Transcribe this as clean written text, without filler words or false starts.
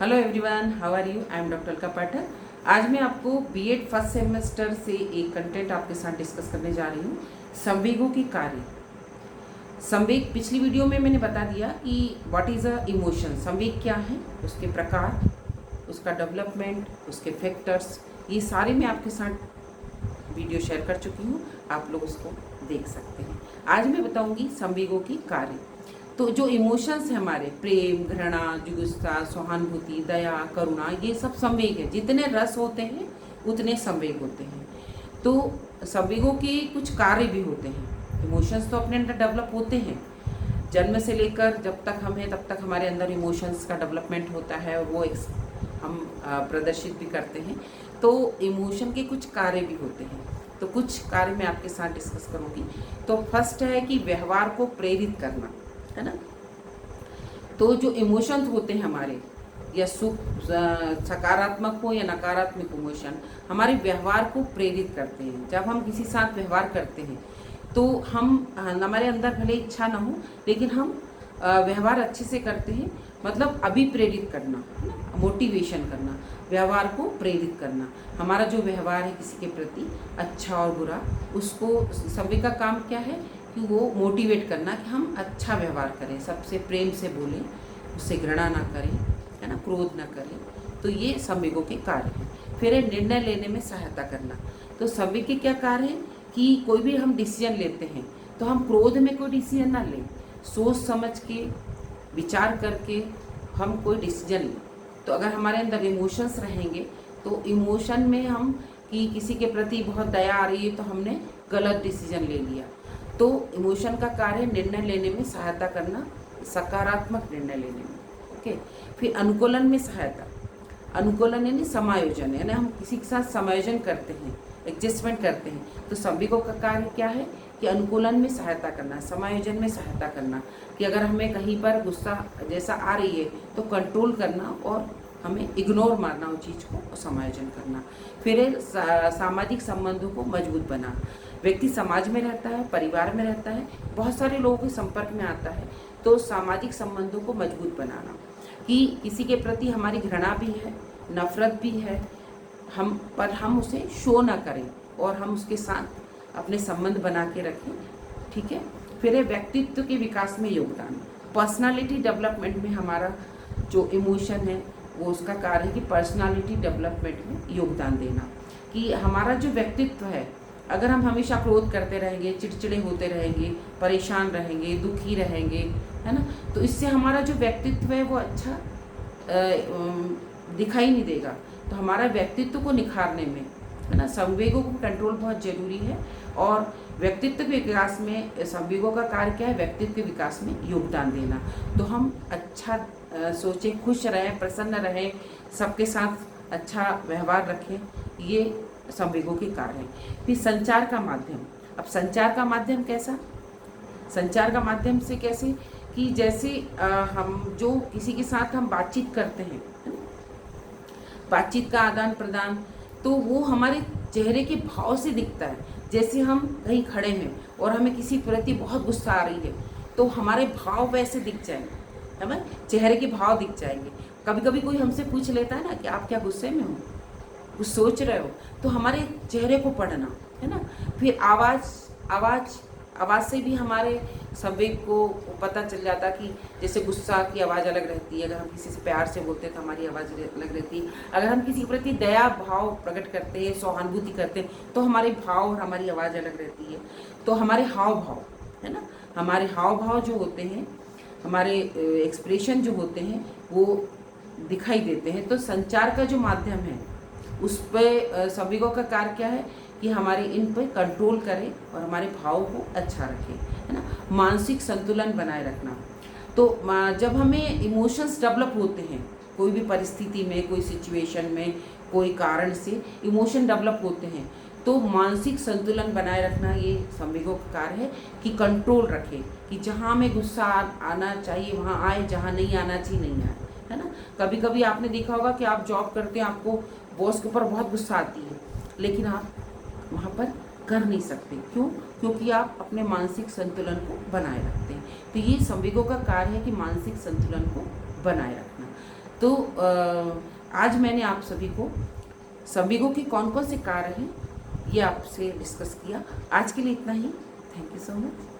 Hello everyone, how are you? I am doctor Alka Pathak. आज मैं आपको बीएड फर्स्ट सेमेस्टर से एक कंटेंट आपके साथ डिस्कस करने जा रही हूँ, संवेगों की कार्य। संवेग पिछली वीडियो में मैंने बता दिया कि व्हाट इज़ अ इमोशन, संवेग क्या है, उसके प्रकार, उसका डेवलपमेंट, उसके फैक्टर्स, ये सारे मैं आपके साथ वीडियो शेयर कर चुकी हूँ। आप लोग उसको देख सकते हैं। आज मैं बताऊँगी संवेगों की कार्य। तो जो इमोशंस हैं हमारे, प्रेम, घृणा, जुगुस्सा, सहानुभूति, दया, करुणा, ये सब संवेग है। जितने रस होते हैं उतने संवेग होते हैं। तो संवेगों के कुछ कार्य भी होते हैं। इमोशंस तो अपने अंदर डेवलप होते हैं, जन्म से लेकर जब तक हम हैं तब तक हमारे अंदर इमोशंस का डेवलपमेंट होता है और वो हम प्रदर्शित भी करते हैं। तो इमोशन के कुछ कार्य भी होते हैं। तो कुछ कार्य मैं आपके साथ डिस्कस करूँगी। तो फर्स्ट है कि व्यवहार को प्रेरित करना, है ना। तो जो इमोशंस होते हैं हमारे, या सुख, सकारात्मक हो या नकारात्मक इमोशन, हमारे व्यवहार को प्रेरित करते हैं। जब हम किसी साथ व्यवहार करते हैं तो हमारे अंदर भले इच्छा ना हो, लेकिन हम व्यवहार अच्छे से करते हैं। मतलब अभिप्रेरित करना, है ना, मोटिवेशन करना, व्यवहार को प्रेरित करना। हमारा जो व्यवहार है किसी के प्रति, अच्छा और बुरा, उसको सभी का काम क्या है कि वो मोटिवेट करना कि हम अच्छा व्यवहार करें, सबसे प्रेम से बोलें, उससे घृणा ना करें, है ना, क्रोध ना करें। तो ये संवेगों के कार्य हैं। फिर निर्णय लेने में सहायता करना। तो संवेग के क्या कार्य हैं कि कोई भी हम डिसीजन लेते हैं तो हम क्रोध में कोई डिसीजन ना लें, सोच समझ के, विचार करके हम कोई डिसीजन लें। तो अगर हमारे अंदर इमोशंस रहेंगे तो इमोशन में हम कि किसी के प्रति बहुत दया आ रही है तो हमने गलत डिसीजन ले लिया। तो इमोशन का कार्य निर्णय लेने में सहायता करना, सकारात्मक निर्णय लेने में। ओके। फिर अनुकूलन में सहायता। अनुकूलन यानी समायोजन, यानी हम किसी के साथ समायोजन करते हैं, एडजस्टमेंट करते हैं। तो संवेगों का कार्य क्या है कि अनुकूलन में सहायता करना, समायोजन में सहायता करना, कि अगर हमें कहीं पर गुस्सा जैसा आ रही है तो कंट्रोल करना और हमें इग्नोर मारना उस चीज़ को, और समायोजन करना। फिर सामाजिक संबंधों को मजबूत बना। व्यक्ति समाज में रहता है, परिवार में रहता है, बहुत सारे लोगों के संपर्क में आता है। तो सामाजिक संबंधों को मजबूत बनाना, कि किसी के प्रति हमारी घृणा भी है, नफरत भी है, हम उसे शो ना करें और हम उसके साथ अपने संबंध बना के रखें। ठीक है। फिर है व्यक्तित्व के विकास में योगदान। पर्सनालिटी डेवलपमेंट में हमारा जो इमोशन है वो उसका कार्य है कि पर्सनालिटी डेवलपमेंट में योगदान देना। कि हमारा जो व्यक्तित्व है, अगर हम हमेशा क्रोध करते रहेंगे, चिड़चिड़े होते रहेंगे, परेशान रहेंगे, दुखी रहेंगे, है ना, तो इससे हमारा जो व्यक्तित्व है वो अच्छा दिखाई नहीं देगा। तो हमारा व्यक्तित्व को निखारने में, है ना, संवेगों को कंट्रोल बहुत जरूरी है। और व्यक्तित्व के विकास में संवेगों का कार्य क्या है? व्यक्तित्व के विकास में योगदान देना। तो हम अच्छा सोचें, खुश रहें, प्रसन्न रहें, सबके साथ अच्छा व्यवहार रखें, ये संवेगों के कार्य हैं। फिर संचार का माध्यम। अब संचार का माध्यम कैसा? संचार का माध्यम से कैसे कि जैसे हम जो किसी के साथ हम बातचीत करते हैं, बातचीत का आदान प्रदान, तो वो हमारे चेहरे के भाव से दिखता है। जैसे हम कहीं खड़े हैं और हमें किसी प्रति बहुत गुस्सा आ रही है तो हमारे भाव वैसे दिख जाएंगे, है ना, चेहरे के भाव दिख जाएंगे। कभी कभी कोई हमसे पूछ लेता है ना कि आप क्या गुस्से में हो, कुछ सोच रहे हो, तो हमारे चेहरे को पढ़ना, है ना। फिर आवाज़ से भी हमारे संवेग को पता चल जाता कि जैसे गुस्सा की आवाज़ अलग रहती है, अगर हम किसी से प्यार से बोलते हैं तो हमारी आवाज़ अलग रहती है। अगर हम किसी के प्रति दया भाव प्रकट करते हैं, सहानुभूति करते हैं, तो हमारे भाव और हमारी आवाज़ अलग रहती है। तो हमारे हाव भाव, है ना, हमारे हाव भाव जो होते हैं, हमारे एक्सप्रेशन जो होते हैं वो दिखाई देते हैं। तो संचार का जो माध्यम है उस पर संवेगों का कार्य क्या है कि हमारे इन पर कंट्रोल करें और हमारे भाव को अच्छा रखें, है ना। मानसिक संतुलन बनाए रखना। तो जब हमें इमोशंस डेवलप होते हैं, कोई भी परिस्थिति में, कोई सिचुएशन में, कोई कारण से इमोशन डेवलप होते हैं, तो मानसिक संतुलन बनाए रखना ये संवेगों का कार्य है कि कंट्रोल रखें, कि जहाँ हमें गुस्सा आना चाहिए वहाँ आए, जहाँ नहीं आना चाहिए नहीं आए, है ना। कभी कभी आपने देखा होगा कि आप जॉब करते हैं, आपको बॉस के ऊपर बहुत गुस्सा आती है, लेकिन आप वहाँ पर कर नहीं सकते। क्यों? क्योंकि आप अपने मानसिक संतुलन को बनाए रखते हैं। तो ये संवेगों का कार्य है कि मानसिक संतुलन को बनाए रखना। तो आज मैंने आप सभी को संवेगों के कौन कौन से कार्य हैं ये आपसे डिस्कस किया। आज के लिए इतना ही। Thank you so much.